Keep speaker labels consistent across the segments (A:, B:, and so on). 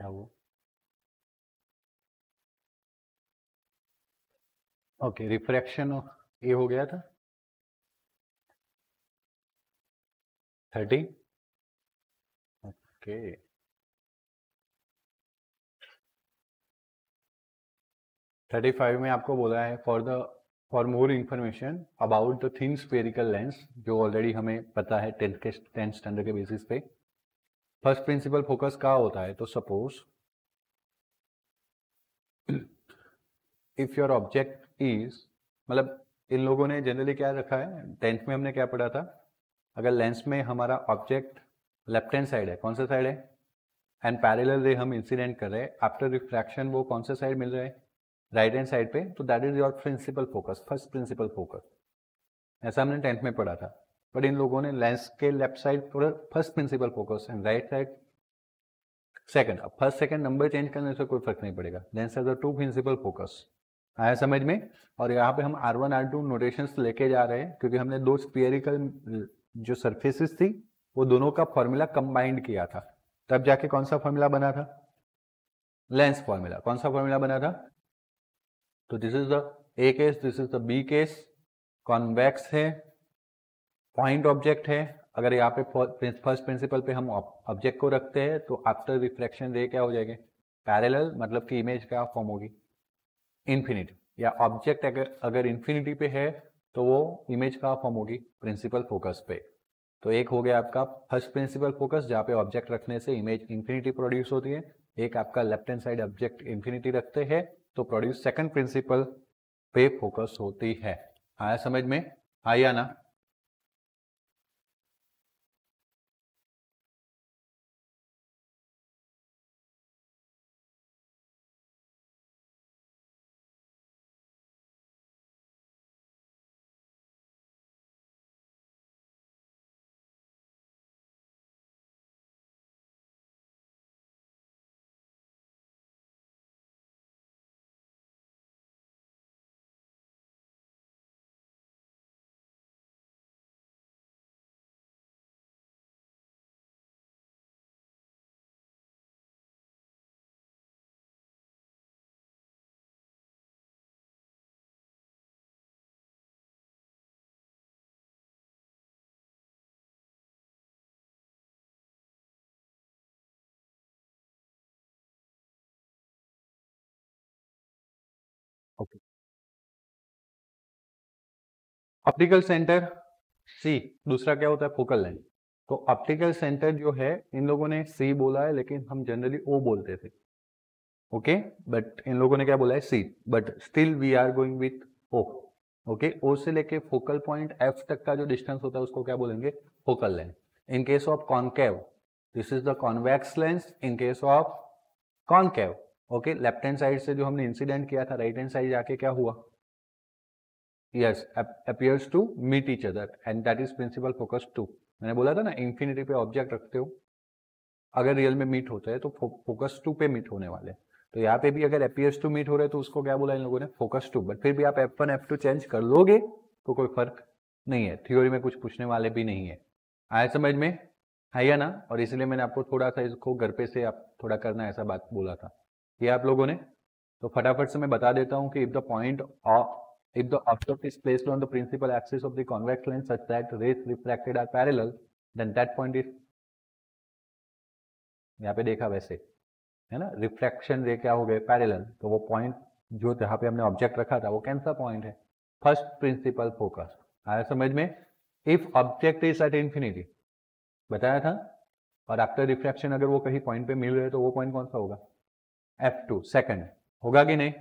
A: क्या वो okay refraction ये हो गया था 30 ओके 35 में आपको बोला है for more information about the thin spherical lens जो ऑलरेडी हमें पता है 10th स्टैंडर्ड के बेसिस पे फर्स्ट प्रिंसिपल फोकस क्या होता है तो suppose if your object is मतलब इन लोगों ने जनरली क्या रखा है 10th में हमने क्या पढ़ा था अगर लेंस में हमारा ऑब्जेक्ट लेफ्ट हैंड साइड है कौन सा साइड है एंड पैरेलल रे हम इंसिडेंट कर रहे हैं आफ्टर रिफ्रैक्शन वो कौन सा साइड मिल रहा है राइट हैंड साइड पे तो that is your principal focus first principal focus ऐसा हमने 10th में पढ़ा था बट इन लोगों ने लेंस के left side first principal focus and right side second अब फर्स्ट सेकंड नंबर चेंज करने से कोई फर्क नहीं पड़ेगा lens has a two principal focus आया समझ में और यहाँ पे हम R1 R2 नोटेशंस लेके जा रहे हैं क्योंकि हमने दो स्फीयरिकल जो सरफेसेस थी वो दोनों का फॉर्मूला कंबाइंड किया था तब जाके कौन सा फॉर्मूला बना था लेंस फॉर्मूला कौन सा फॉर्मूला बना था तो this is the A case this is the B case convex है पॉइंट ऑब्जेक्ट है अगर यहाँ पे फर्स्ट प्रिंसिपल पे हम ऑब्जेक्ट को रखते हैं तो आफ्टर रिफ्लेक्शन रे क्या हो जाएंगे पैरेलल मतलब कि इमेज क्या फॉर्म होगी इन्फिनिटी या ऑब्जेक्ट अगर इन्फिनिटी पे है तो वो इमेज का फॉर्म होगी प्रिंसिपल फोकस पे तो एक हो गया आपका फर्स्ट प्रिंसिपल फोकस जहाँ पे ऑब्जेक्ट रखने से इमेज इन्फिनिटी प्रोड्यूस होती है एक आपका left hand side object infinity रखते हैं तो प्रोड्यूस सेकंड प्रिंसिपल पे फोकस होती है आया समझ में आया ना ओके ऑप्टिकल सेंटर सी दूसरा क्या होता है फोकल लेंथ तो ऑप्टिकल सेंटर जो है इन लोगों ने सी बोला है लेकिन हम जनरली ओ बोलते थे ओके बट इन लोगों ने क्या बोला है see but still we are going with O okay O से लेके फोकल पॉइंट एफ तक का जो डिस्टेंस होता है उसको क्या बोलेंगे focal length in case of concave this is the convex lens in case of concave okay left hand side से जो हमने इंसिडेंट किया था राइट हैंड साइड जाके क्या हुआ yes appears to meet each other and that is principal focus 2 मैंने बोला था ना इंफिनिटी पे ऑब्जेक्ट रखते हो अगर रियल में मीट होता है तो फोकस 2 पे मीट होने वाले तो यहाँ पे भी अगर appears to मीट हो रहे तो उसको क्या बोला इन लोगों ने फोकस 2 बट फिर भी आप F1 F2 चेंज कर लोगे तो कोई फर्क नहीं है थ्योरी में कुछ पूछने वाले भी नहीं है आया समझ में है या ना और इसलिए मैंने आपको थोड़ा सा इसको घर पे से आप थोड़ा करना ऐसा बात बोला था ये आप लोगों ने तो फटाफट से मैं बता देता हूँ कि if the point if the object is placed on the principal axis of the convex lens such that rays refracted are parallel then that point is यहाँ पे देखा वैसे है ना रिफ्लेक्शन रे क्या हो गए पैरेलल तो वो पॉइंट जो जहाँ पे हमने ऑब्जेक्ट रखा था वो कौन सा पॉइंट है फर्स्ट प्रिंसिपल फोकस आया समझ में if object is at infinity बताया था और आफ्टर रिफ्लेक्शन अगर वो कहीं पॉइंट पे मिल रहे तो वो पॉइंट कौन सा होगा F2 सेकंड होगा कि नहीं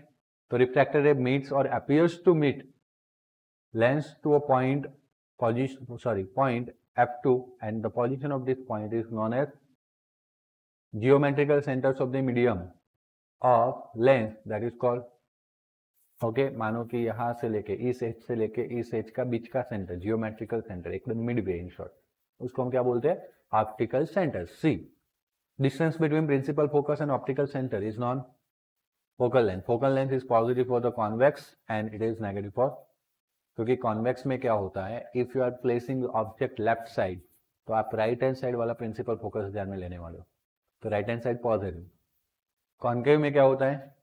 A: तो रिफ्रैक्टेड रे मीट्स और appears to meet lens to a point point F2 and the position of this point is known as geometrical centers of the medium of lens that is called okay मानो कि यहाँ से लेके इस as से लेके इस एज का बीच का सेंटर जियोमेट्रिकल सेंटर एकदम मिड वे इन शॉर्ट उसको हम क्या बोलते हैं optical centre C distance between principal focus and optical centre is known focal length is positive for the convex and it is negative for क्योंकि convex में क्या होता है if you are placing object left side तो आप right hand side वाला principal focus ध्यान में लेने वाले हो तो right hand side positive concave में क्या होता है,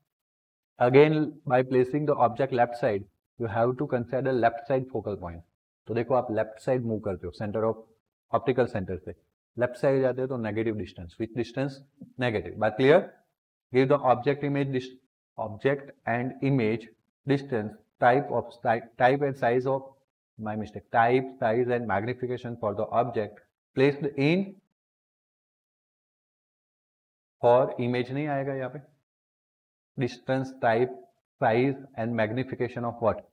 A: again by placing the object left side you have to consider left side focal point. तो देखो आप लेफ्ट साइड मूव करते हो सेंटर ऑफ ऑप्टिकल सेंटर से, लेफ्ट साइड जाते हो तो negative distance, which distance negative. बात clear? Give the object and image distance type and size of my mistake type, size and magnification for the object placed in for image नहीं आएगा यहाँ पे, distance, type, size and magnification of what?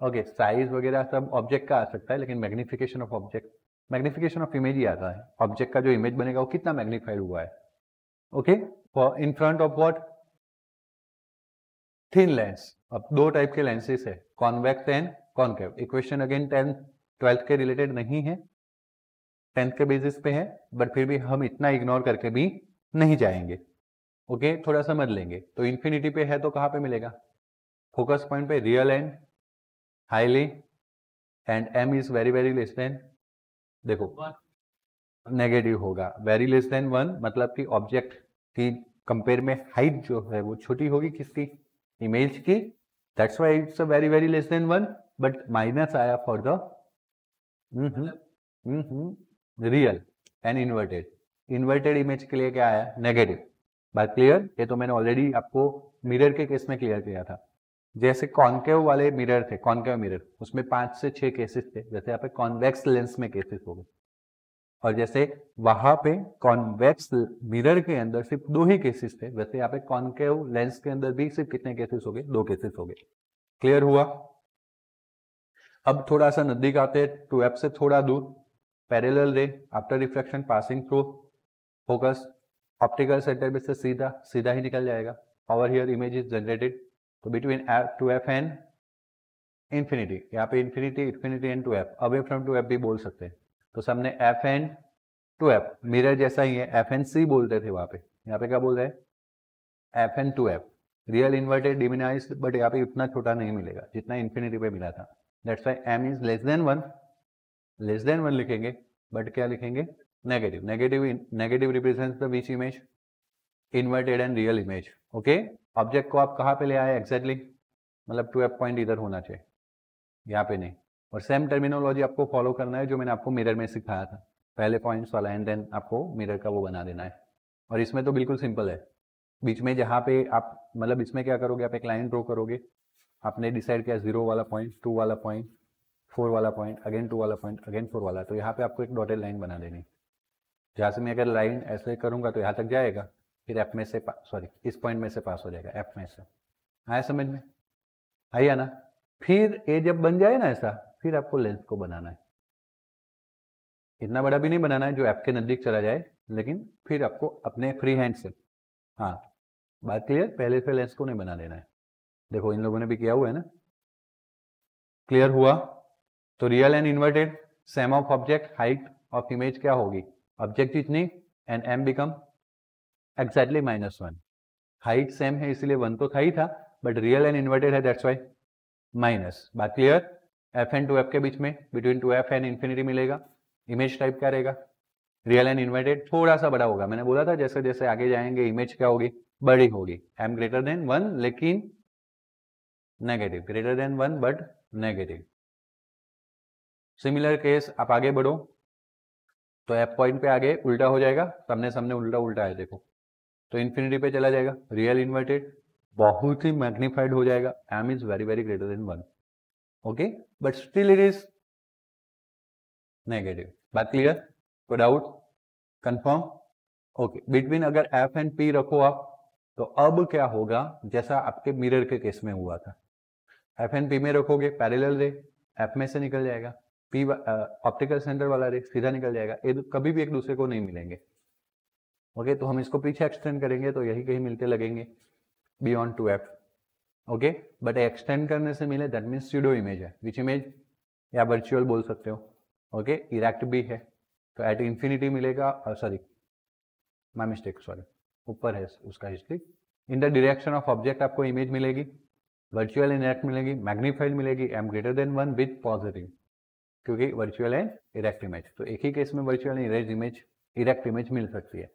A: Okay size वगैरह सब object का आ सकता है, लेकिन magnification of object, magnification of image ही आता है, ऑब्जेक्ट का जो इमेज बनेगा वो कितना मैग्नीफाइड हुआ है। Okay for in front of what? Thin lens. अब दो टाइप के लेंसेस है, convex and concave. Equation again 10th 12th के रिलेटेड नहीं है, 10th के बेसिस पे है, बट फिर भी हम इतना इग्नोर करके भी नहीं जाएंगे। ओके थोड़ा समझ लेंगे। तो इन्फिनिटी पे है तो कहाँ पे मिलेगा? फोकस पॉइंट पे, real and highly and m is very very less then, देखो नेगेटिव होगा, वेरी लेस देन 1 मतलब कि ऑब्जेक्ट की कंपेयर में हाइट जो है वो छोटी होगी, किसकी? इमेज की। That's why it's a very very less than 1, but minus आया for the real and inverted. Inverted image के लिए क्या आया? नेगेटिव। बात क्लियर? ये तो मैंने ऑलरेडी आपको मिरर के केस में क्लियर किया था। जैसे कॉन्केव वाले मिरर थे, कॉन्केव मिरर, उसमें 5 से 6 केसेस थे, जैसे यहाँ पे कॉन्वेक्स लेंस में केसेस हो गए, और जैसे वहां पे कॉन्वेक्स मिरर के अंदर सिर्फ 2 ही केसेस थे, वैसे यहाँ पे कॉन्केव लेंस के अंदर भी सिर्फ कितने केसेस हो गए? 2 केसेस हो गए। क्लियर हुआ? अब थोड़ा सा नजदीक आते, 2f से थोड़ा दूर, पैरेलल रे after reflection passing through focus optical centre में से सीधा ही निकल जाएगा। Over here image is generated, तो बिटवीन 2f एंड इंफिनिटी, यहाँ पे infinity and 2f, away from 2f भी बोल सकते हैं। तो सामने f एंड 2f मिरर जैसा ही है, f एंड c बोलते थे वहां पे, यहाँ पे क्या बोल रहे हैं? f and 2f, real inverted diminished, but यहाँ पे उतना छोटा नहीं मिलेगा जितना इंफिनिटी पे मिला था। That's why m is less than 1 लिखेंगे, बट क्या लिखेंगे? Negative. Negative represents the which image? Inverted and real image. Okay object को आप कहाँ पे ले आए एग्जैक्टली? मतलब 2f पॉइंट इधर होना चाहिए, यहाँ पे नहीं। और सेम टर्मिनोलॉजी आपको फॉलो करना है जो मैंने आपको मिरर में सिखाया था, पहले पॉइंट्स वाला एंड देन आपको मिरर का वो बना देना है। और इसमें तो बिल्कुल सिंपल है, बीच में जहाँ पे आप मतलब इसमें क्या करोगे, आप एक लाइन ड्रॉ करोगे, आपने डिसाइड किया 0 वाला पॉइंट, 2 वाला पॉइंट, 4 वाला पॉइंट, अगेन 2 वाला पॉइंट, अगेन 4 वाला, तो यहाँ पे आपको एक डॉटेड लाइन बना देनी। जहाँ से मैं अगर लाइन ऐसे करूँगा तो यहाँ तक जाएगा, फिर एफ में से सॉरी इस पॉइंट में से पास हो जाएगा, एफ में से। आया समझ में? आइए ना। फिर ये जब बन जाए ना ऐसा, फिर आपको लेंस को बनाना है, इतना बड़ा भी नहीं बनाना है जो एफ के नजदीक चला जाए, लेकिन फिर आपको अपने फ्री हैंड से, हाँ बात क्लियर, पहले से लेंस को नहीं बना देना है। देखो इन लोगों ने भी किया हुआ है ना। क्लियर हुआ? तो real and inverted, same of object, height of image क्या होगी? ऑब्जेक्ट इतनी and M become exactly -1। Height same है इसलिए 1 तो था ही था, बट रियल एंड इन्वर्टेड है, दैट्स वाई माइनस। बात क्लियर? एफ एंड 2f के बीच में, बिटवीन 2f एंड इंफिनिटी मिलेगा। इमेज टाइप क्या रहेगा? रियल एंड इन्वर्टेड, थोड़ा सा बड़ा होगा। मैंने बोला था जैसे जैसे आगे जाएंगे इमेज क्या होगी? बड़ी होगी। m ग्रेटर देन 1 लेकिन negative, greater than 1 but negative. Similar case आप आगे बढ़ो तो f पॉइंट पे आगे उल्टा हो जाएगा, सामने सामने उल्टा उल्टा है देखो, तो इंफिनिटी पे चला जाएगा। रियल इन्वर्टेड बहुत ही मैग्नीफाइड हो जाएगा, m is very very greater than 1, okay, but still it is negative. बात क्लियर? कोई डाउट? कंफर्म? ओके बिटवीन अगर f एंड p रखो आप, तो अब क्या होगा? जैसा आपके मिरर के केस में हुआ था, f एंड p में रखोगे, पैरेलल रे f में से निकल जाएगा, p ऑप्टिकल सेंटर वाला रे सीधा निकल जाएगा, ये कभी भी एक दूसरे को नहीं मिलेंगे। ओके तो हम इसको पीछे एक्सटेंड करेंगे तो यही कहीं मिलते लगेंगे beyond 2f। Okay but extend करने से मिले दैट मीन्स स्यूडो इमेज है, विच इमेज? या वर्चुअल बोल सकते हो। ओके इरेक्ट भी है, तो एट इंफिनिटी मिलेगा, सॉरी माय मिस्टेक, सॉरी ऊपर है उसका history. In the direction of object आपको इमेज मिलेगी, वर्चुअल इरेक्ट मिलेगी, मैग्नीफाइड मिलेगी, m greater than 1 with positive, क्योंकि वर्चुअल एंड इरेक्ट इमेज, तो एक ही केस में वर्चुअल इरेक्ट इमेज मिल सकती है।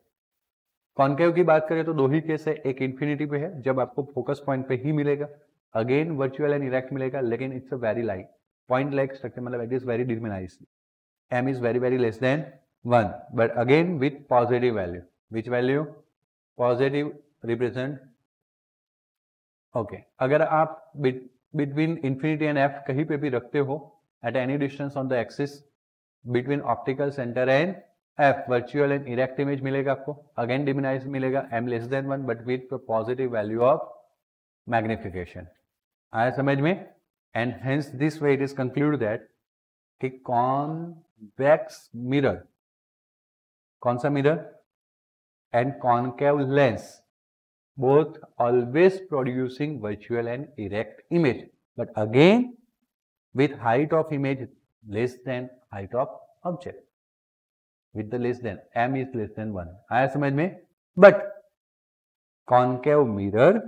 A: कॉन्केव की बात करें तो दो ही केस है, एक इन्फिनिटी पे है जब आपको फोकस पॉइंट पे ही मिलेगा, अगेन वर्चुअल एंड इरेक्ट मिलेगा, लेकिन it's a very like point like structure, मतलब it is very determinised, m is very less than 1, but again with positive value. Which value? Positive represent. Okay. अगर आप between infinity and f कहीं पे भी रखते हो at any distance on the axis between optical center and f, virtual and erect image मिलेगा आपको, again diminished मिलेगा, m less than 1 but with the positive value of magnification. आया समझ में? And hence this way it is concluded that कि convex mirror, कौन सा mirror, and concave lens both always producing virtual and erect image, but again with height of image less than height of object, with the less than m is less than 1. आया समझ में? But concave mirror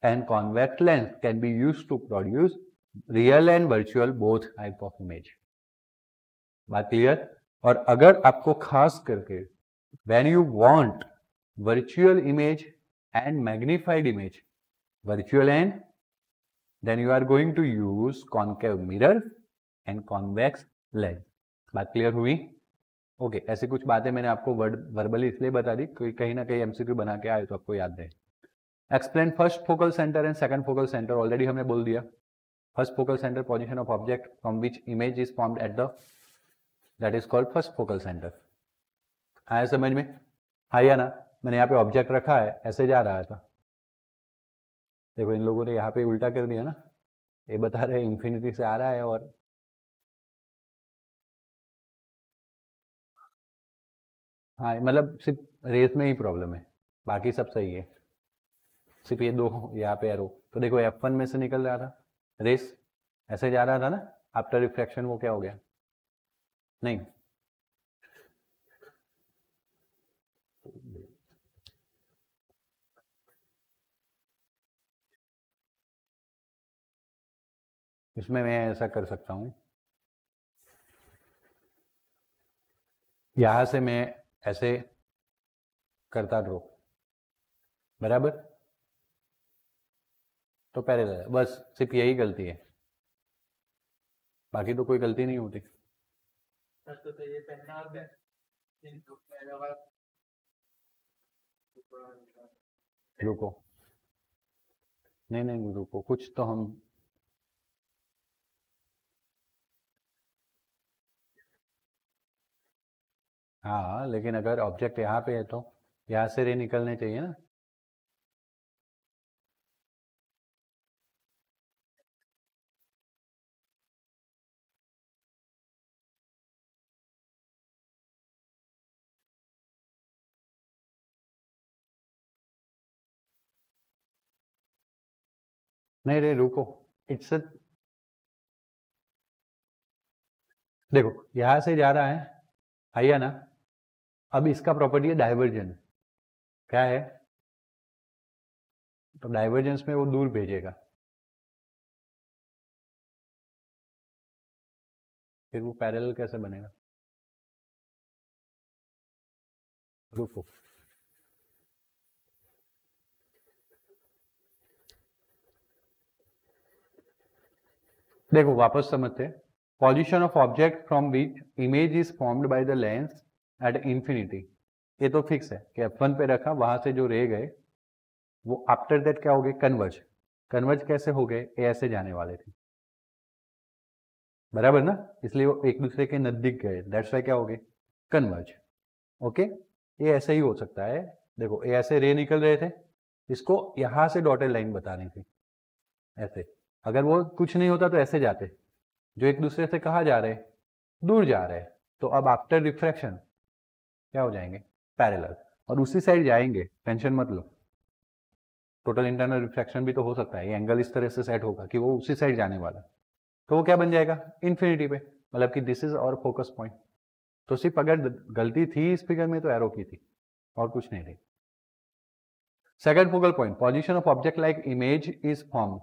A: and convex lens can be used to produce real and virtual both type of image. बात clear? और अगर आपको खास करके when you want virtual image and magnified image, virtual and, then you are going to use concave mirror and convex lens. बात clear हुई? Okay. ऐसी कुछ बातें मैंने आपको वर्बली इसलिए बता दी क्योंकि कहीं ना कहीं एमसीक्यू बना के आए तो आपको याद रहे. Explain first focal centre and second focal centre. Already हमने बोल दिया. First focal centre, position of object from which image is formed at the, that is called first focal centre. आया समझ में? हाँ या ना? मैंने यहाँ पे ऑब्जेक्ट रखा है, ऐसे जा रहा था, देखो इन लोगों ने यहाँ पे उल्टा कर दिया ना, ये बता रहे इंफिनिटी से आ रहा है और हाँ मतलब सिर्फ रेस में ही प्रॉब्लम है, बाकी सब सही है, सिर्फ ये दो यहाँ पे एरो. तो देखो F1 में से निकल रहा था रेस, ऐसे जा रहा था ना, आफ्टर रिफ्रैक्शन वो क्या हो गया? नहीं, इसमें मैं ऐसा कर सकता हूँ, यहां से मैं ऐसे करता ड्रॉ, बराबर, तो पैरेलल है, बस सिर्फ यही गलती है, बाकी तो कोई गलती नहीं होती.
B: तो ये पहना
A: रुको, नहीं रुको, कुछ तो हम हाँ, लेकिन अगर ऑब्जेक्ट यहाँ पे है तो यहाँ से रे निकलने चाहिए ना. नहीं रे रुको, इट्स देखो यहां से जा रहा है, आइए ना. अब इसका प्रॉपर्टी है डाइवर्जेंस. क्या है? तो डाइवर्जेंस में वो दूर भेजेगा, फिर वो पैरेलल कैसे बनेगा? रुको, देखो वापस समझते. Position of object from which image is formed by the lens at infinity, ये तो फिक्स है कि F1 पे रखा, वहां से जो रह गए वो आफ्टर दैट क्या हो गए? कन्वर्ज. कन्वर्ज कैसे हो गए? ए ऐसे जाने वाले थे, बराबर ना, इसलिए वो एक दूसरे के नजदीक गए, दैट्स वाई क्या हो गए? कन्वर्ज. ओके, ये ऐसे ही हो सकता है. देखो ये ऐसे रे निकल रहे थे, इसको यहां से डॉटेड लाइन बतानी थी ऐसे, अगर वो कुछ नहीं होता तो ऐसे जाते, जो एक दूसरे से कहाँ जा रहे? दूर जा रहे. तो अब आफ्टर रिफ्रैक्शन क्या हो जाएंगे? पैरेलल. और उसी साइड जाएंगे, टेंशन मत लो, टोटल इंटरनल रिफ्रैक्शन भी तो हो सकता है, ये एंगल इस तरह से सेट होगा कि वो उसी साइड जाने वाला, तो वो क्या बन जाएगा? इन्फिनिटी पे, मतलब कि this is our focus point. तो सिर्फ अगर गलती थी इस फिगर में तो एरो की थी, और कुछ नहीं थी. Second focal point, position of object like image is form.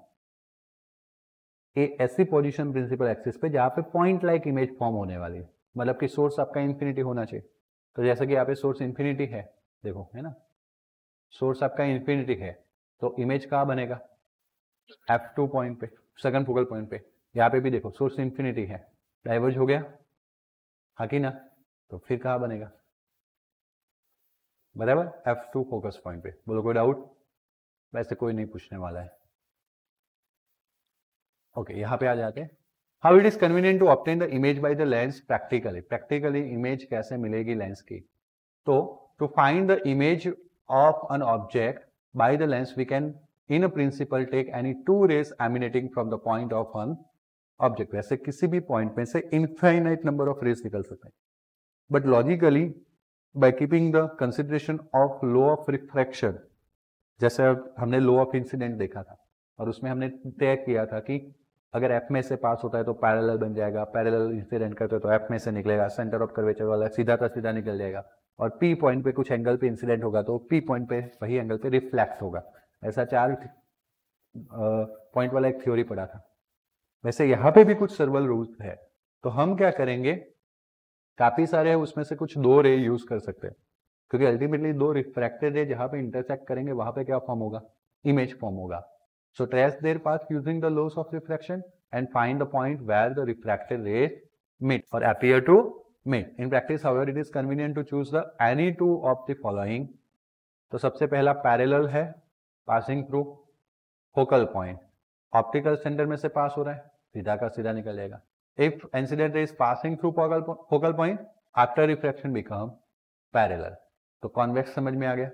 A: A ऐसी पोजीशन प्रिंसिपल एक्सिस पे जहां पे पॉइंट लाइक इमेज फॉर्म होने वाली है, मतलब कि सोर्स आपका इन्फिनिटी होना चाहिए. तो जैसे कि यहाँ पे सोर्स इन्फिनिटी है, देखो है ना, सोर्स आपका इन्फिनिटी है, तो इमेज कहाँ बनेगा, F2 पॉइंट पे, सेकंड फोकल पॉइंट पे। यहाँ पे भी देखो सोर्स इन्फिनिटी है, डाइवर्ज हो गया, हाँ कि ना, तो फिर कहाँ बनेगा, बराबर F2 फोकस पॉइंट पे। बोलो कोई डाउट, वैसे कोई नहीं पूछने वाला है। ओके, यहाँ पे आ जाते हैं। How it is convenient to obtain the image by the lens practically. Practically image कैसे मिलेगी लेंस की, तो to find the image of an object by the lens we can in a principal take any two rays emanating from the point of an object. वैसे किसी भी point में से infinite number of raise निकल सकते हैं, but logically by keeping the consideration of law of refraction, जैसे हमने लॉ ऑफ इंसिडेंट देखा था और उसमें हमने तय किया था कि अगर एफ में से पास होता है तो पैरेलल बन जाएगा, पैरेलल इंसिडेंट करते तो एफ में से निकलेगा, सेंटर ऑफ कर्वेचर वाला सीधा का सीधा निकल जाएगा, और पी पॉइंट पे कुछ एंगल पे इंसिडेंट होगा तो पी पॉइंट पे वही एंगल पे रिफ्लेक्ट होगा। ऐसा 4 पॉइंट वाला एक थ्योरी पढ़ा था। वैसे यहाँ पे भी कुछ सर्वल रूल्स है, तो हम क्या करेंगे, काफी सारे हैं उसमें से कुछ 2 रे यूज कर सकते हैं, क्योंकि अल्टीमेटली 2 रिफ्रैक्टेड रे जहां पे इंटरसेक्ट करेंगे वहां पे क्या फॉर्म होगा, इमेज फॉर्म होगा। So trace their path using the laws of refraction and find the point where the refracted rays meet or appear to meet. In practice, however, it is convenient to choose the any two of the following. तो सबसे पहला parallel है, passing through focal point, optical centre में से पास हो रहा है, सीधा का सीधा निकल जाएगा। If incident ray is passing through focal point after refraction become parallel. तो कॉन्वेक्स समझ में आ गया,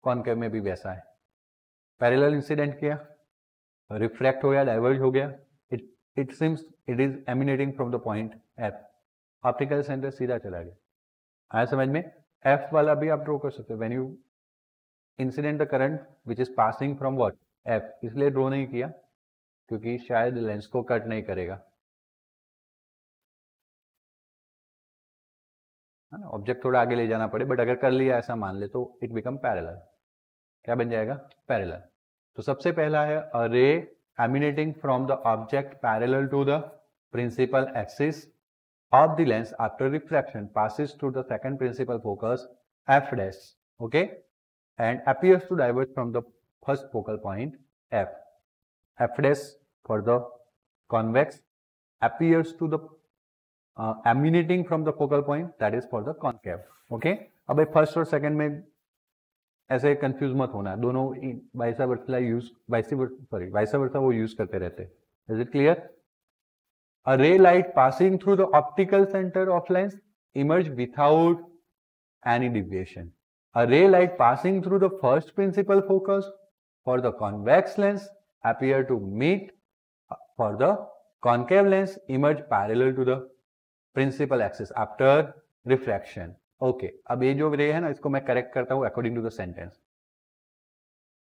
A: कॉनकेव में भी वैसा है, पैरेलल इंसिडेंट किया, रिफ्रैक्ट हो गया, डाइवर्ज हो गया, it seems it is emanating from the point F, optical centre सीधा चला गया। आया समझ में, एफ वाला भी आप ड्रॉ कर सकते हो, when you incident the current which is passing from what F, इसलिए ड्रॉ नहीं किया क्योंकि शायद लेंस को कट नहीं करेगा, है ना, ऑब्जेक्ट थोड़ा आगे ले जाना पड़े, बट अगर कर लिया ऐसा मान ले तो इट बिकम पैरेलल। क्या बन जाएगा, पैरेलल। तो सबसे पहला है a ray emanating from the object parallel to the principal axis of the lens after refraction passes through the second principal focus f dash, okay, and appears to diverge from the first focal point f. F dash for the convex, appears to the emanating from the focal point, that is for the concave, okay. अब first और second में ऐसे confuse मत होना, दोनों वाइसा वर्सा use वाइसा वर्सा वो use करते रहते हैं। Is it clear? A ray light passing through the optical centre of lens emerge without any deviation. A ray light passing through the first principal focus for the convex lens appear to meet for the concave lens emerge parallel to the principal axis after refraction. Okay, अब ये जो रे है ना, इसको मैं correct करता हूं अकॉर्डिंग टू द सेंटेंस।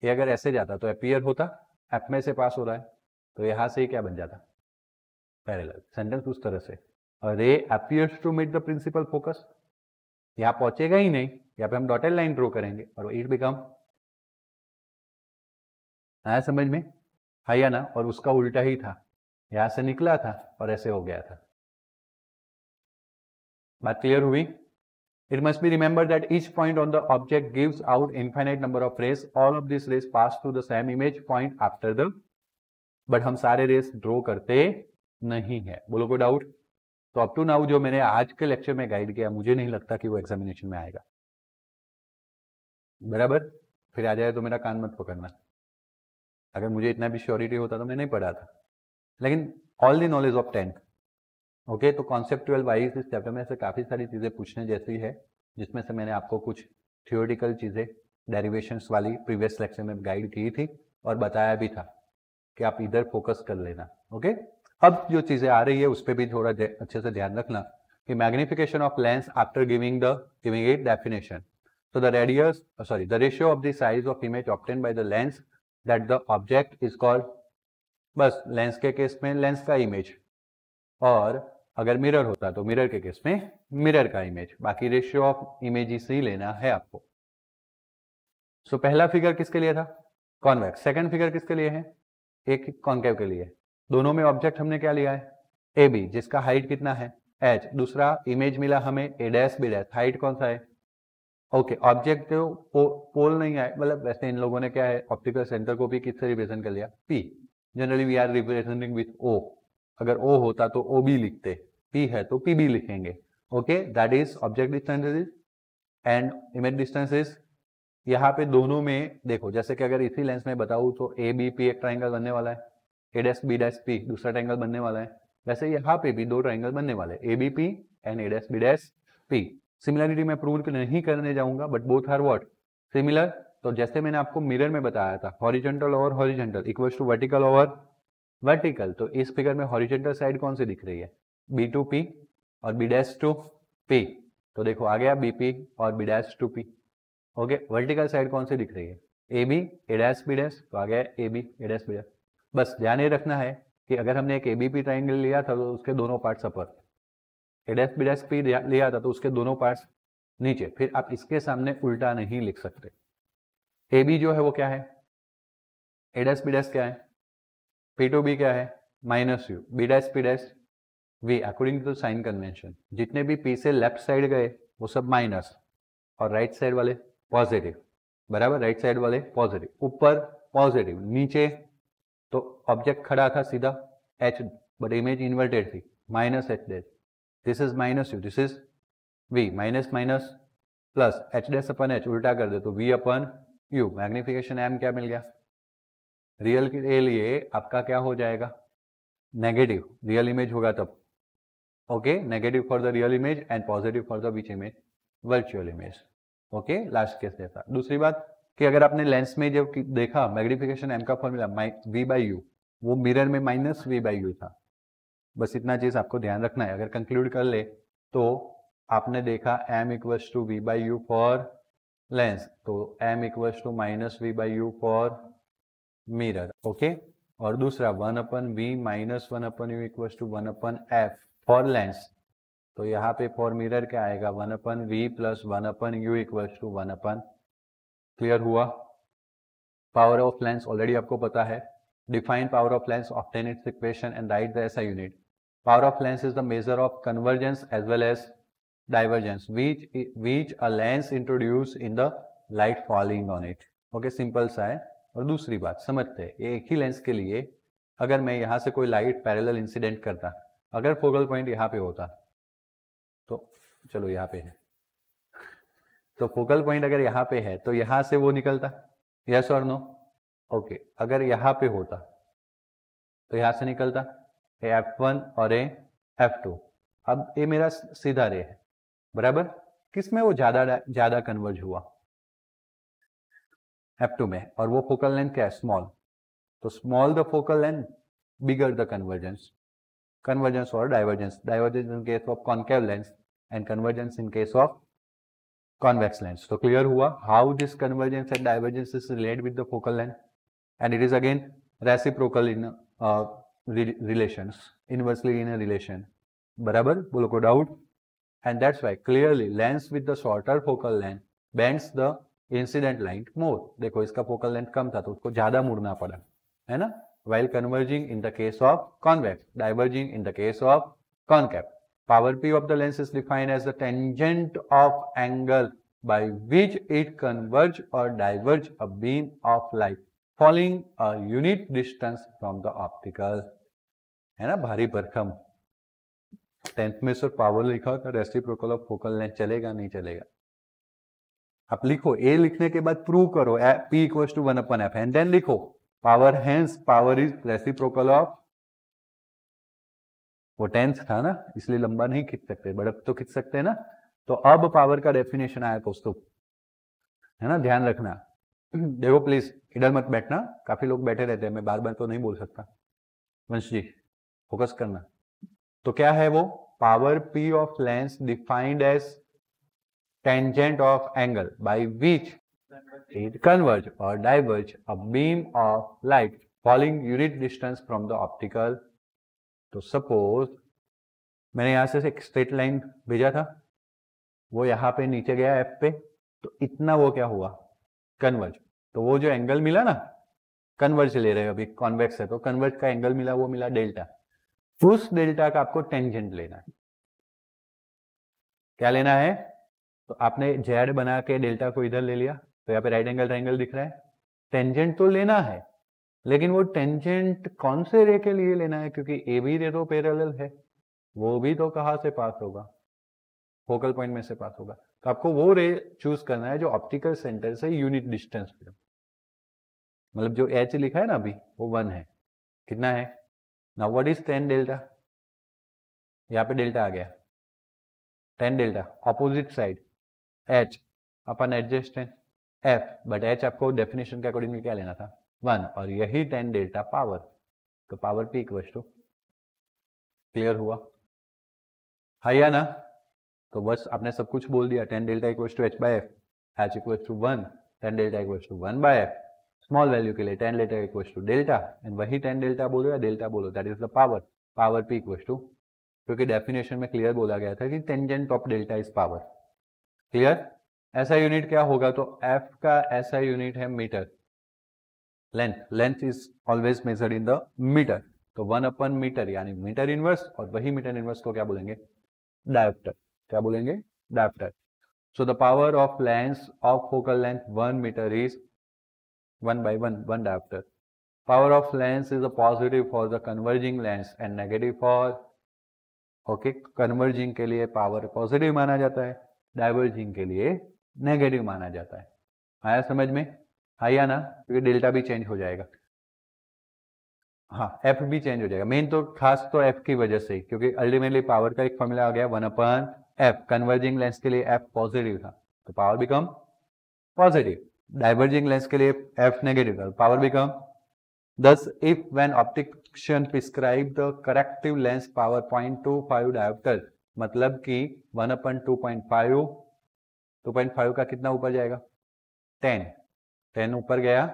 A: ये अगर ऐसे जाता तो अपीयर होता, एफ में से पास हो रहा है तो यहां से ही क्या बन जाता, पैरेलल। सेंटेंस उस तरह से, ray appears to meet the principal focus, यहां पहुंचेगा ही नहीं, यहाँ पे हम डॉटेड लाइन ड्रॉ करेंगे और इट बिकम, आया समझ में, है या ना, और उसका उल्टा ही था, यहां से निकला था और ऐसे हो गया था। बात क्लियर हुई? It must be remembered that each point on the object gives out infinite number of rays. All of these rays pass through the same image point after the, but हम सारे रेस ड्रॉ करते नहीं है। बोलो कोई doubt? तो up to now जो मैंने आज के लेक्चर में गाइड किया, मुझे नहीं लगता कि वो एग्जामिनेशन में आएगा, बराबर। फिर आ जाए तो मेरा कान मत पकड़ना, अगर मुझे इतना भी श्योरिटी होता तो मैं नहीं पढ़ा था। लेकिन all the knowledge of 10th, okay, तो कॉन्सेप्चुअल वाइज इस चैप्टर में से काफ़ी सारी चीज़ें पूछने जैसी है, जिसमें से मैंने आपको कुछ थियोरेटिकल चीज़ें डेरिवेशंस वाली प्रीवियस लेक्चर में गाइड की थी और बताया भी था कि आप इधर फोकस कर लेना, ओके। अब जो चीज़ें आ रही है उस पर भी थोड़ा अच्छे से ध्यान रखना कि magnification of lens after giving it definition. तो the radius the ratio of the size of image obtain by the lens that the object is called, बस लेंस के केस में लेंस का इमेज, और अगर मिरर होता तो मिरर के केस में मिरर का इमेज, बाकी रेशियो ऑफ इमेजेस ही लेना है आपको। सो पहला फिगर किसके लिए था, कॉन्वेक्स। सेकंड फिगर किसके लिए है, एक कॉन्केव के लिए। दोनों में ऑब्जेक्ट हमने क्या लिया है, ए बी, जिसका हाइट कितना है h, दूसरा इमेज मिला हमें ए डैश बी डैश, हाइट कौन सा है, ओके, ऑब्जेक्टिव पोल नहीं आए, मतलब वैसे इन लोगों ने क्या है, ऑप्टिकल सेंटर को भी किससे रिप्रेजेंट कर लिया, P. Generally we are representing with O, अगर ओ होता तो ओ भी लिखते, पी है तो पी भी लिखेंगे। Okay, that is object distance is and image distance is. यहाँ पे दोनों में देखो, जैसे कि अगर इसी लेंस में बताऊँ तो ए बी पी एक ट्राइंगल बनने वाला है, ए डैश बी डैश पी दूसरा ट्राइंगल बनने वाला है, वैसे यहाँ पे भी दो ट्राइंगल बनने वाले, A B P and A dash B dash P. Similarity मैं प्रूव नहीं करने जाऊंगा, but both are what, similar. तो जैसे मैंने आपको मिरर में बताया था, horizontal over horizontal equals to vertical over vertical, तो इस फिगर में हॉरिजॉन्टल साइड कौन सी दिख रही है, बी टू पी और बी डैश टू पी। तो देखो आ गया बीपी और B dash to P. Okay, vertical side कौन सी दिख रही है, A B A dash B dash, तो आ गया A B A dash B dash. बस ध्यान ये रखना है कि अगर हमने एक एबीपी ट्राइंगल लिया था तो उसके दोनों पार्ट्स अपर, ए डैश बी डैश पी लिया था तो उसके दोनों पार्ट्स नीचे, फिर आप इसके सामने उल्टा नहीं लिख सकते। ए बी जो है वो क्या है, ए डैश बी डैश क्या है, पी टू बी क्या है, minus U, B dash P dash V, according to sign convention. जितने भी पी से लेफ्ट साइड गए वो सब माइनस और राइट साइड वाले पॉजिटिव, बराबर, राइट साइड वाले पॉजिटिव, ऊपर पॉजिटिव, नीचे तो ऑब्जेक्ट खड़ा था सीधा एच, बट इमेज इन्वर्टेड थी, minus H dash, this is minus U, this is V, minus minus plus, H dash अपन एच उल्टा कर दे तो वी अपन यू, मैग्निफिकेशन एम क्या मिल गया, रियल के लिए आपका क्या हो जाएगा, नेगेटिव, रियल इमेज होगा तब। Okay, negative for the real image and positive for the which image, virtual image. Okay, last case जैसा। दूसरी बात कि अगर आपने लेंस में जब देखा मैग्निफिकेशन एम का फॉर्मूला वी बाई यू, वो मिरर में माइनस वी बाई यू था। बस इतना चीज आपको ध्यान रखना है। अगर कंक्लूड कर ले तो आपने देखा M equals to V by U for lens, तो M equals to minus V by U for mirror. Okay, और दूसरा 1 upon V minus 1 upon U equals to 1 upon F for lens, तो यहाँ पे फॉर मिरर क्या आएगा, 1 upon V plus 1 upon U equals to 1 upon. Clear हुआ। Power of lens already आपको पता है, define power of lens, obtain its equation and write the SI unit. Power of lens is the measure of convergence as well as divergence which a lens introduce in the light falling on it। Okay, simple सा है। और दूसरी बात समझते हैं, एक ही lens के लिए अगर मैं यहाँ से कोई लाइट पैरेलल इंसिडेंट करता, अगर फोकल पॉइंट यहाँ पे होता, तो चलो यहाँ पे है, तो फोकल पॉइंट अगर यहाँ पे है तो यहाँ से वो निकलता, यस और नो। ओके, अगर यहाँ पे होता तो यहाँ से निकलता F1 और F2। अब ये मेरा सीधा रे है, बराबर, किसमें वो ज्यादा कन्वर्ज हुआ, F2 में, और वो फोकल लेंथ क्या है, स्मॉल, तो small the focal length bigger the convergence, convergence और divergence, divergence in case of concave lens and convergence in case of convex lens. तो क्लियर हुआ how this convergence and divergence is related with the focal length and it is again reciprocal in relations, inversely in a relation, बराबर, बोलो को doubt. And that's why clearly lens with the shorter focal length bends the incident light more। देखो इसका focal length कम था तो उसको ज्यादा मुड़ना पड़ा, है ना, while converging in the case of convex, diverging in the case of concave। Power P of the lens is defined as the tangent of angle by which it converge or diverge a beam of light falling a unit distance from the optical, है ना, भारी भरकम। 10th में sir power लिखा था, reciprocal of focal length, चलेगा नहीं चलेगा, आप लिखो, ए लिखने के बाद प्रूव करो P equals to 1 upon F and then लिखो power, hence power is reciprocal of, वो 10th था ना इसलिए लंबा नहीं खींच सकते, बड़ा तो खींच सकते हैं ना। तो अब पावर का डेफिनेशन आया दोस्तों, है ना, ध्यान रखना। देखो प्लीज इधर मत बैठना, काफी लोग बैठे रहते हैं, मैं बार बार तो नहीं बोल सकता, वंश जी फोकस करना। तो क्या है वो, power P of lens defined as tangent of angle by which it converge और diverge a beam of light falling unit distance from the optical. तो सपोज मैंने यहां से एक स्ट्रेट लाइन भेजा था, वो यहाँ पे नीचे गया F पे, तो इतना वो क्या हुआ, कन्वर्ज, तो वो जो एंगल मिला ना, कन्वर्ज ले रहे हैं अभी, कॉन्वेक्स है तो कन्वर्ज का एंगल मिला, वो मिला डेल्टा, उस डेल्टा का आपको टेंजेंट लेना है। क्या लेना है, तो आपने जेड बना के डेल्टा को इधर ले लिया, तो यहाँ पे राइट एंगल ट्राइंगल दिख रहा है। टेंजेंट तो लेना है, लेकिन वो टेंजेंट कौन से रे के लिए लेना है, क्योंकि ए बी रे तो पैरेलल है, वो भी तो कहाँ से पास होगा, फोकल पॉइंट में से पास होगा। तो आपको वो रे चूज करना है जो ऑप्टिकल सेंटर से यूनिट डिस्टेंस पे, मतलब जो एच लिखा है ना अभी वो 1 है। कितना है? Now what is tan delta? यहाँ पे डेल्टा आ गया, tan delta opposite side H अपन एडजस्टेंट एफ, बट एच आपको डेफिनेशन के अकॉर्डिंग क्या लेना था 1, और यही टेन डेल्टा पावर, तो power P equal to, clear हुआ है या ना? तो बस आपने सब कुछ बोल दिया, tan delta equal to H by F, H equal to 1, tan delta equal to 1 by F, small value के लिए tan delta equal to delta, and वही टेन डेल्टा बोलो या डेल्टा बोलो, that is the power, power P equal to, क्योंकि definition में clear बोला गया था कि tangent of delta is power. Clear? ऐसा यूनिट क्या होगा? तो एफ का ऐसा यूनिट है metre, length, length is always measured in the metre, तो 1 अपन मीटर यानी मीटर इनवर्स, और वही मीटर इनवर्स को क्या बोलेंगे? डायोप्टर। क्या बोलेंगे? Dioptre. So the power of lens of focal length 1 metre is 1 by 1 diopter. Power of lens is a positive for the converging lens and negative for, okay, converging के लिए power positive माना जाता है, diverging के लिए negative माना जाता है। आया समझ में? आया ना? क्योंकि डेल्टा भी चेंज हो जाएगा, हाँ एफ भी चेंज हो जाएगा, मेन तो खास तो एफ की वजह से, क्योंकि अल्टीमेटली पावर का एक फॉर्मूला आ गया 1 अपन एफ, कन्वर्जिंग लेंस के लिए एफ पॉजिटिव था तो power become positive, diverging lens के लिए एफ नेगेटिव था, power become. Thus, if when optician prescribe the corrective lens power 0.25 diopter, मतलब कि 1 अपन 2.5 का कितना ऊपर जाएगा? 10, 10 ऊपर गया,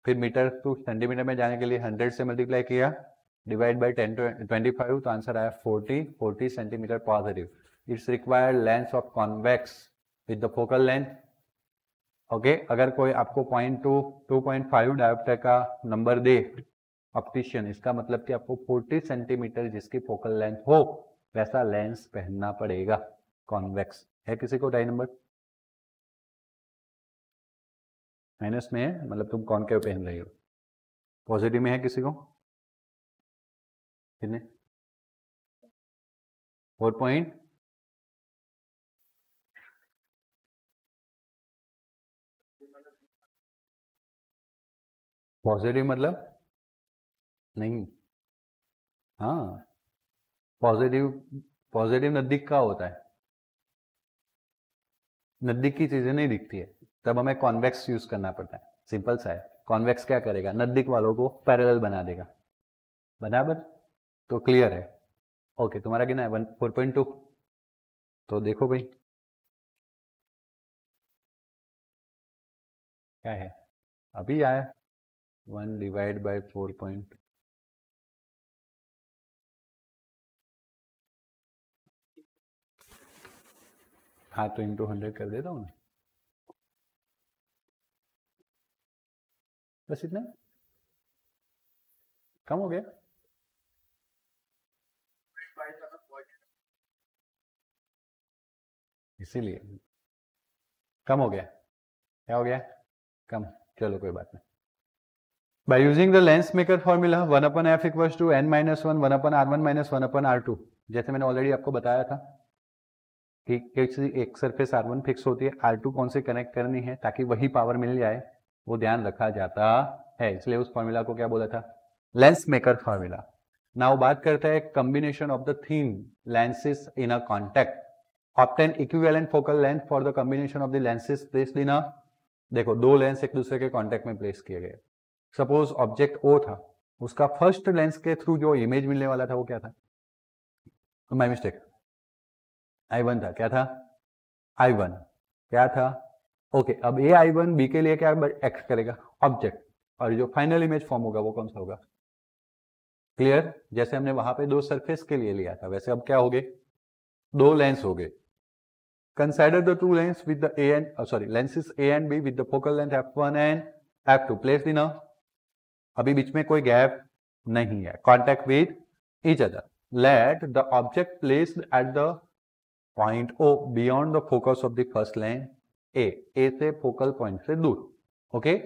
A: फिर मीटर टू सेंटीमीटर में जाने के लिए 100 से मल्टीप्लाई किया, डिवाइड बाई 10 25, तो आंसर आया 40 centimetre positive. It's required lens of convex with the focal length, okay अगर कोई आपको 2.5 डायोप्टर का नंबर दे ऑप्टिशियन, इसका मतलब कि आपको 40 सेंटीमीटर जिसकी फोकल लेंथ हो वैसा लेंस पहनना पड़ेगा, कॉन्वेक्स। है किसी को टाई नंबर? माइनस में है, मतलब तुम कॉनकेव पहन रही हो। पॉजिटिव में है किसी को? कितने? 4 पॉइंट, पॉजिटिव मतलब नहीं, हाँ पॉजिटिव नजदीक का होता है, नजदीक की चीजें नहीं दिखती है, तब हमें कॉन्वेक्स यूज करना पड़ता है। सिंपल सा है, कॉन्वेक्स क्या करेगा? नजदीक वालों को पैरेलल बना देगा, बराबर? तो क्लियर है? ओके, तुम्हारा कितना है? 4.2, तो देखो भाई क्या है, अभी आया 1 डिवाइड बाई 4. हाँ तो इंटू 100 कर देता हूँ ना, बस इतना कम हो गया। इसीलिए कम हो गया, क्या हो गया? कम, चलो कोई बात नहीं। By using the lens maker formula 1 upon F equals to n minus 1 1 अपन r1 माइनस 1 अपन r2, जैसे मैंने ऑलरेडी आपको बताया था कि किसी एक सरफेस r1 फिक्स होती है, r2 कौन से कनेक्ट करनी है ताकि वही पावर मिल जाए, वो ध्यान रखा जाता है, इसलिए उस फॉर्मूला को क्या बोला था? Lens maker formula. नाउ बात करते हैं combination of the thin lenses in a contact, obtain equivalent focal length for the combination of the lenses placed in a, देखो दो लेंस एक दूसरे के कॉन्टेक्ट में प्लेस किए गए, सपोज ऑब्जेक्ट ओ था, उसका फर्स्ट लेंस के थ्रू जो इमेज मिलने वाला था वो क्या था? माय मिस्टेक, I1 था, क्या था? I1 क्या था? ओके, अब ये I1 B के लिए क्या एक्ट करेगा? ऑब्जेक्ट, और जो फाइनल इमेज फॉर्म होगा वो कौन सा होगा? क्लियर? जैसे हमने वहां पे दो सरफेस के लिए लिया था, वैसे अब क्या हो गए? दो लेंस हो गए। Consider the two lens with the A and lenses A and B with the focal length f1 and f2 placed in a, अभी बीच में कोई गैप नहीं है, contact with each other, let the object placed at the, point O beyond the focus of the first lens A से focal point से दूर. Okay,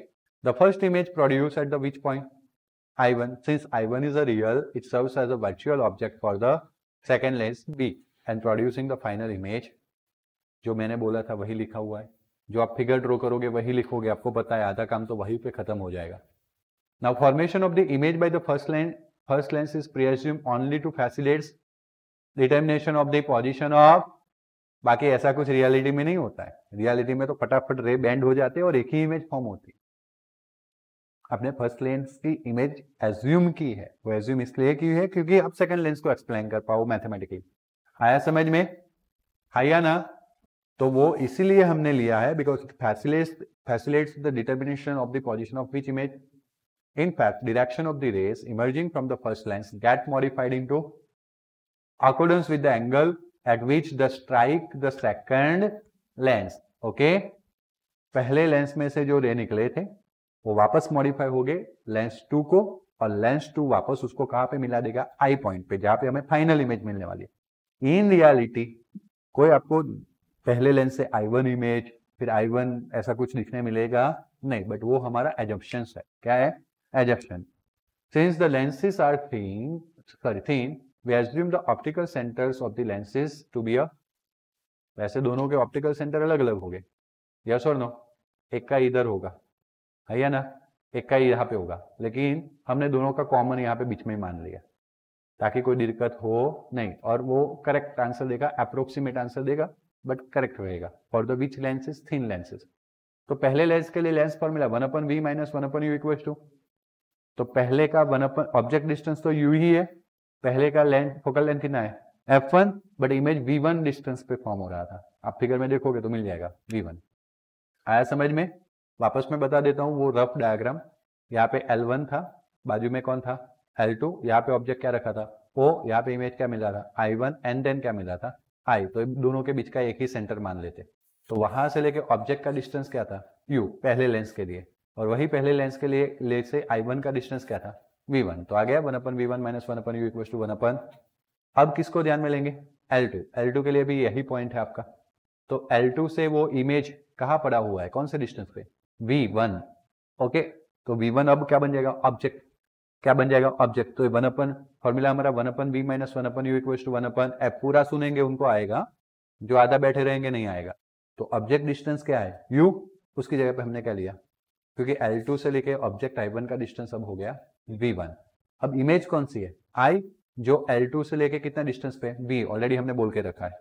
A: the first image produce at the which point I1. Since I1 is a real, it serves as a virtual object for the second lens B and producing the final image. जो मैंने बोला था वही लिखा हुआ है, जो आप फिगर ड्रॉ करोगे वही लिखोगे, आपको पता है आधा काम तो वहीं पे खत्म हो जाएगा. Now formation of the image by the first lens is presumed only to facilitate determination of the position of. बाकी ऐसा कुछ रियलिटी में नहीं होता है. रियलिटी में तो फटाफट रे बैंड हो जाते हैं और एक ही इमेज फॉर्म होती है. आपने फर्स्ट लेंस की इमेज एज्यूम की है, वो एज्यूम इसलिए की है क्योंकि आप सेकंड लेंस को एक्सप्लेन कर पाओ मैथमेटिकली. आया समझ में? आया ना? तो वो इसीलिए हमने लिया है because facilitates the determination of the position of which image. In fact direction of the rays emerging from the first lens get modified into accordance with the angle at which the strike the second lens. Okay, पहले lens में से जो रे निकले थे वो वापस modify हो गए लेंस 2 को, और लेंस 2 वापस उसको कहां पे मिला देगा? आई पॉइंट पे, जहां पे हमें फाइनल इमेज मिलने वाली है. इन रियलिटी कोई आपको पहले लेंस से I1 इमेज फिर I1 ऐसा कुछ दिखने मिलेगा नहीं, बट वो हमारा एजम्पशन है. क्या है? Assumption. Since the lenses are thin we assume the optical centres of the lenses to be a. वैसे दोनों के ऑप्टिकल सेंटर अलग अलग हो गए, यस और नो? एक का इधर होगा, है या ना? एक का यहाँ पे होगा, लेकिन हमने दोनों का कॉमन यहाँ पे बीच में ही मान लिया ताकि कोई दिक्कत हो नहीं. और वो करेक्ट आंसर देगा, अप्रोक्सीमेट आंसर देगा, बट करेक्ट रहेगा. For the which lenses? Thin lenses. तो पहले लेंस के लिए lens formula 1/v minus 1/u equals to. तो पहले का ऑब्जेक्ट डिस्टेंस तो u ही है, पहले का लेंथ फोकल लेंथ कितना है? f1, but image v1 distance पे फॉर्म हो रहा था. आप फिगर में देखोगे तो मिल जाएगा v1. आया समझ में? वापस मैं बता देता हूँ वो रफ डायग्राम. यहाँ पे L1 था, बाजू में कौन था? L2. यहाँ पे ऑब्जेक्ट क्या रखा था? O. यहाँ पे इमेज क्या मिला था? I1. एंड देन क्या मिला था? I. तो दोनों के बीच का एक ही सेंटर मान लेते. तो वहां से लेके ऑब्जेक्ट का डिस्टेंस क्या था? U, पहले लेंस के लिए. और वही पहले लेंस के लिए ले से I1 का डिस्टेंस क्या था? V1. तो आ गया 1/v1 minus 1/u equal to 1/. अब किसको ध्यान में लेंगे? L2. L2 के लिए भी यही पॉइंट है आपका. तो L2 से वो इमेज कहाँ पड़ा हुआ है? कौन से डिस्टेंस पे? V1. ओके, तो V1 अब क्या बन जाएगा? ऑब्जेक्ट. क्या बन जाएगा? ऑब्जेक्ट. तो 1/, फॉर्मूला हमारा 1/v minus 1/u equal to 1/f. पूरा सुनेंगे उनको आएगा, जो आधा बैठे रहेंगे नहीं आएगा. तो ऑब्जेक्ट डिस्टेंस क्या है? u. उसकी जगह पे हमने क्या लिया? क्योंकि L2 से लेके ऑब्जेक्ट I1 का डिस्टेंस अब हो गया V1. अब इमेज कौन सी है? I, जो L2 से लेके कितना डिस्टेंस पे? V. ऑलरेडी हमने बोल के रखा है.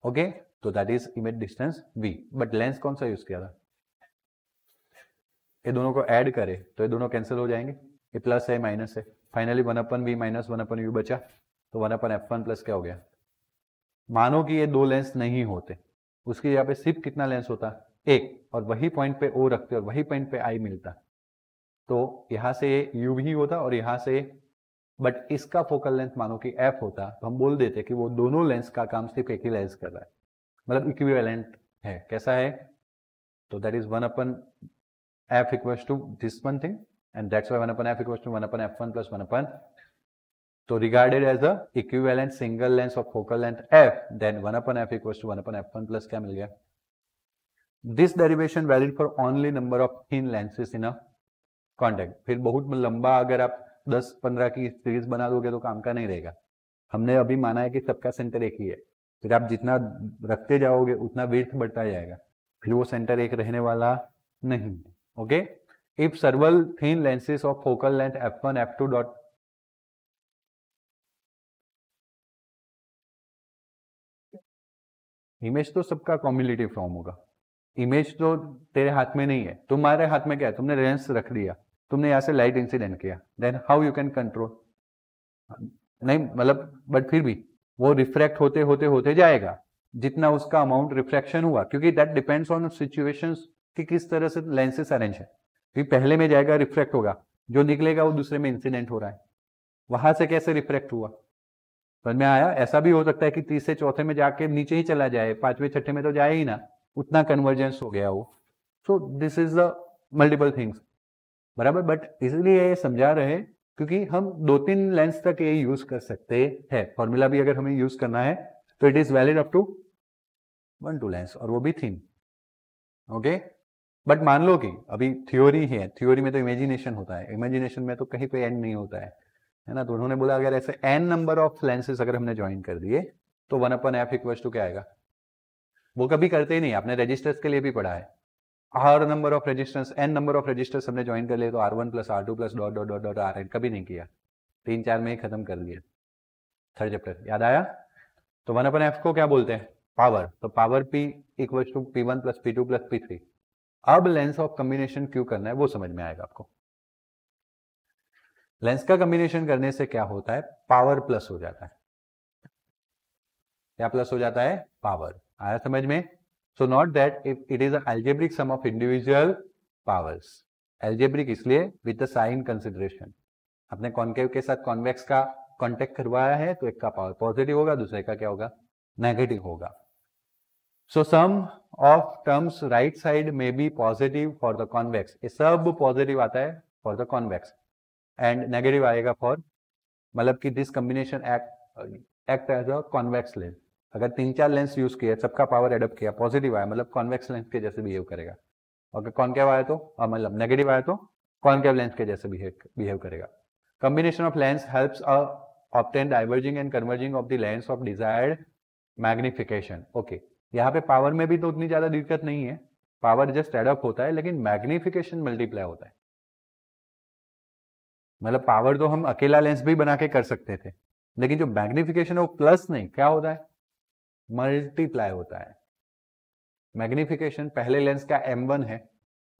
A: ओके, तो that is image distance V. But lens कौन सा यूज किया था? ये दोनों को ऐड करें तो ये दोनों कैंसिल हो जाएंगे. ये प्लस है माइनस है. फाइनली 1/v माइनस 1/u बचा. तो 1/f1 प्लस क्या हो गया? मानो कि ये दो लेंस नहीं होते, उसकी जगह पे सिर्फ कितना लेंस होता? एक. और वही पॉइंट पे O रखते और वही पॉइंट पे I मिलता, तो यहाँ से U भी होता और यहाँ से, बट इसका फोकल लेंथ मानो कि F होता, तो हम बोल देते कि वो दोनों लेंस का काम सिर्फ एक ही लेंस कर रहा है, मतलब इक्विवेलेंट है. कैसा है? तो that is 1/f equals to this one thing, and that's why 1/f equals to 1/f1 plus 1/. So regarded as a equivalent single length of focal length f, then 1/f equals to 1/f1 plus क्या मिल गया? This derivation valid for only number of thin lenses in a contact. फिर बहुत लंबा अगर आप 10-15 की series बना दोगे तो काम का नहीं रहेगा. हमने अभी माना है कि सबका सेंटर एक ही है, फिर आप जितना रखते जाओगे उतना विड्थ बढ़ता जाएगा, फिर वो सेंटर एक रहने वाला नहीं. Okay, if several thin lenses of focal length f1, f2 dot image तो सबका कॉम्युलेटिव फॉर्म होगा. इमेज तो तेरे हाथ में नहीं है, तुम्हारे हाथ में क्या है? तुमने लेंस रख दिया, तुमने यहाँ से लाइट इंसिडेंट किया, then how you can control? नहीं मतलब, बट फिर भी वो रिफ्रैक्ट होते होते होते जाएगा जितना उसका अमाउंट रिफ्रैक्शन हुआ, क्योंकि दैट डिपेंड्स ऑन सिचुएशंस कि किस तरह से लेंसेस अरेंज है. फिर पहले में जाएगा, रिफ्रैक्ट होगा, जो निकलेगा वो दूसरे में इंसिडेंट हो रहा है, वहां से कैसे रिफ्रैक्ट हुआ? समझ में आया? ऐसा भी हो सकता है कि तीसरे चौथे में जाके नीचे ही चला जाए, पांचवें छठे में तो जाए ही ना, उतना कन्वर्जेंस हो गया वो. So this is the multiple things, बराबर. बट इसलिए ये समझा रहे क्योंकि हम 2-3 लेंस तक ये यूज कर सकते हैं. फॉर्मूला भी अगर हमें यूज करना है तो it is valid up to 1-2 lens, और वो भी थिन। ओके, बट मान लो कि अभी थ्योरी है, थ्योरी में तो इमेजिनेशन होता है, इमेजिनेशन में तो कहीं पे एंड नहीं होता है ना। तो उन्होंने बोला अगर ऐसे n नंबर ऑफ लेंसेज अगर हमने ज्वाइन कर दिए तो 1/f इक्वल टू क्या आएगा। वो कभी करते ही नहीं, आपने रजिस्टर्स के लिए भी पढ़ा है, r number of resistors, n number of resistors हमने ज्वाइन कर लिए तो r1 plus r2 plus dot dot dot dot rn, कभी नहीं किया, 3-4 में ही खत्म कर दिया। थर्ड चैप्टर याद आया। तो 1/f को क्या बोलते हैं, पावर। तो power p equal to p1 plus p2 plus p3। अब लेंस ऑफ कॉम्बिनेशन क्यों करना है वो समझ में आएगा आपको। लेंस का कॉम्बिनेशन करने से क्या होता है, पावर प्लस हो जाता है। क्या प्लस हो जाता है, पावर। आया समझ में। So not that if it is algebraic sum of individual powers. Algebraic इसलिए विद द साइन कंसिडरेशन, अपने कॉन्केव के साथ कॉन्वेक्स का कॉन्टेक्ट करवाया है तो एक का पावर पॉजिटिव होगा, दूसरे का क्या होगा, नेगेटिव होगा। So sum of terms right side में be positive for the convex, ये सब पॉजिटिव आता है for the convex and negative आएगा फॉर, मतलब कि this combination act as a convex lens. अगर 3-4 लेंस यूज किए, सबका पावर एडप्ट किया, पॉजिटिव आया मतलब कॉन्वेक्स लेंस के जैसे बिहेव करेगा, और कॉन्केव आया तो मतलब नेगेटिव आया तो कॉन्केव लेंस के जैसे बिहेव करेगा। Combination of lens helps obtain diverging and converging of the lens of desired magnification. Okay, यहाँ पे पावर में भी तो उतनी ज्यादा दिक्कत नहीं है, पावर जस्ट एडप्ट होता है, लेकिन मैग्निफिकेशन मल्टीप्लाई होता है। मतलब पावर तो हम अकेला लेंस भी बना के कर सकते थे, लेकिन जो मैग्निफिकेशन है वो प्लस नहीं, क्या होता है, मल्टीप्लाई होता है। मैग्निफिकेशन पहले लेंस का m1 है,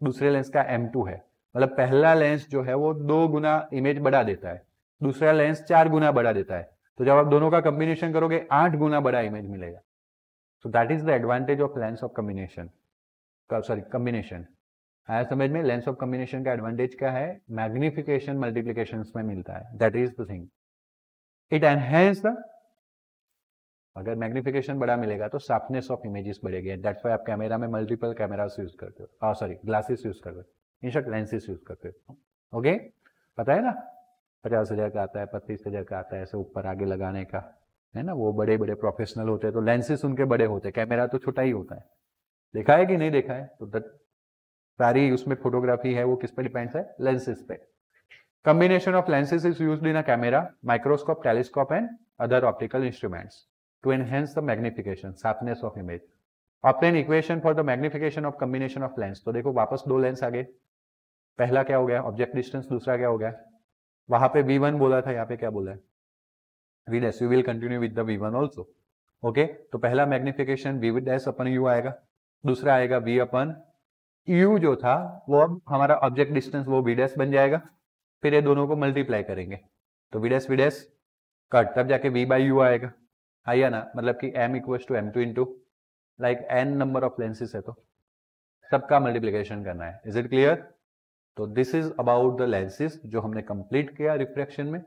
A: दूसरे लेंस का m2 है, मतलब पहला लेंस जो है वो 2 गुना इमेज बढ़ा देता है, दूसरा लेंस 4 गुना बढ़ा देता है। तो जब आप दोनों का कॉम्बिनेशन करोगे 8 गुना बड़ा इमेज मिलेगा। So that is the advantage of lens of combination, sorry combination. आया समझ में। लेंस ऑफ कॉम्बिनेशन का एडवांटेज क्या है, मैग्निफिकेशन मल्टीप्लिकेशन में मिलता है, that is the thing. It enhance the, अगर मैग्निफिकेशन बड़ा मिलेगा तो शार्पनेस ऑफ इमेजेस बढ़ेगी, दैट्स व्हाई आप कैमरा में मल्टीपल कैमरास यूज करते हो, सॉरी ग्लासेस यूज करते हो, इन शॉर्ट लेंसेस यूज करते हो। ओके, पता है ना, 50,000 का आता है, 35,000 का आता है, ऐसे ऊपर आगे लगाने का, है ना। वो बड़े बड़े प्रोफेशनल होते हैं तो लेंसेस उनके बड़े होते हैं, कैमरा तो छोटा ही होता है। देखा है कि नहीं देखा है, तो सारी उसमें फोटोग्राफी है वो किस पे डिपेंड्स है, लेंसेस पे। Combination of lenses is used in a camera, microscope, telescope and other optical instruments to enhance the magnification, sharpness of image. Obtain equation for the magnification of combination of lens. तो देखो वापस 2 lens आ गए, पहला क्या हो गया, object distance, दूसरा क्या हो गया, वहां पे V1 बोला था, यहाँ पे क्या बोला है, V dash। We will continue with the V1 also. Okay, तो पहला मैग्निफिकेशन V dash अपन U आएगा, दूसरा आएगा V अपन U जो था वो अब हमारा ऑब्जेक्ट डिस्टेंस वो V dash बन जाएगा, फिर ये दोनों को मल्टीप्लाई करेंगे तो V dash कट, तब जाके V by U आएगा, आइया ना, मतलब कि m equals to m2 into like n number of lenses है तो सबका मल्टीप्लिकेशन करना है। Is it clear. तो this is about the lenses जो हमने कंप्लीट किया रिफ्रैक्शन में।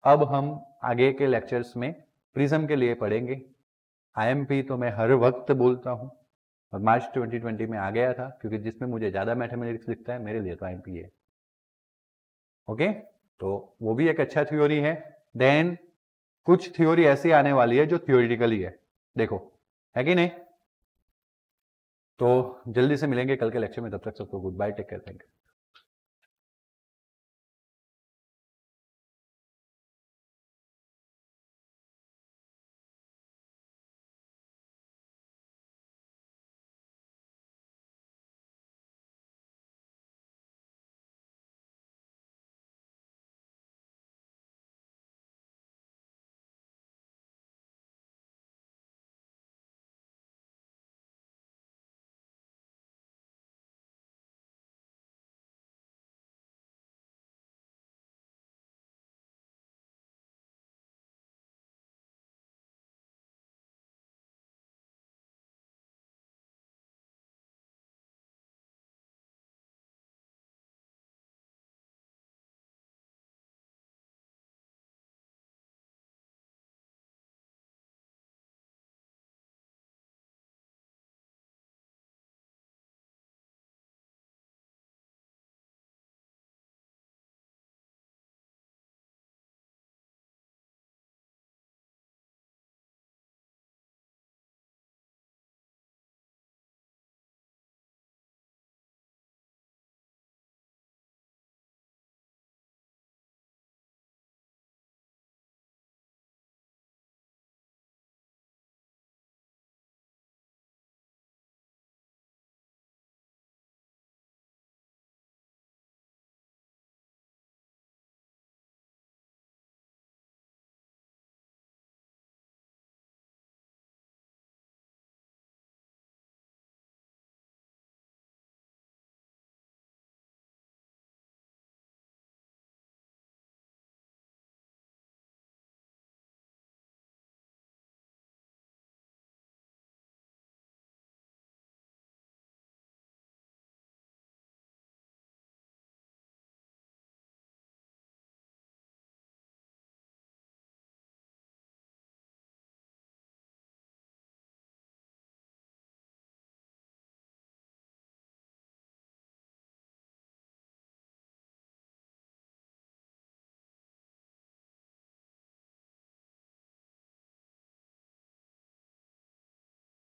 A: अब हम आगे के लेक्चर्स में प्रिज्म के लिए पढ़ेंगे। IMP तो मैं हर वक्त बोलता हूँ और मार्च 2020 में आ गया था, क्योंकि जिसमें मुझे ज्यादा मैथमेटिक्स लिखता है मेरे लिए तो IMP है। ओके, तो वो भी एक अच्छा थ्योरी है। देन कुछ थ्योरी ऐसी आने वाली है जो थ्योरेटिकली है, देखो है कि नहीं। तो जल्दी से मिलेंगे कल के लेक्चर में, तब तक सबको goodbye, take care, thank you.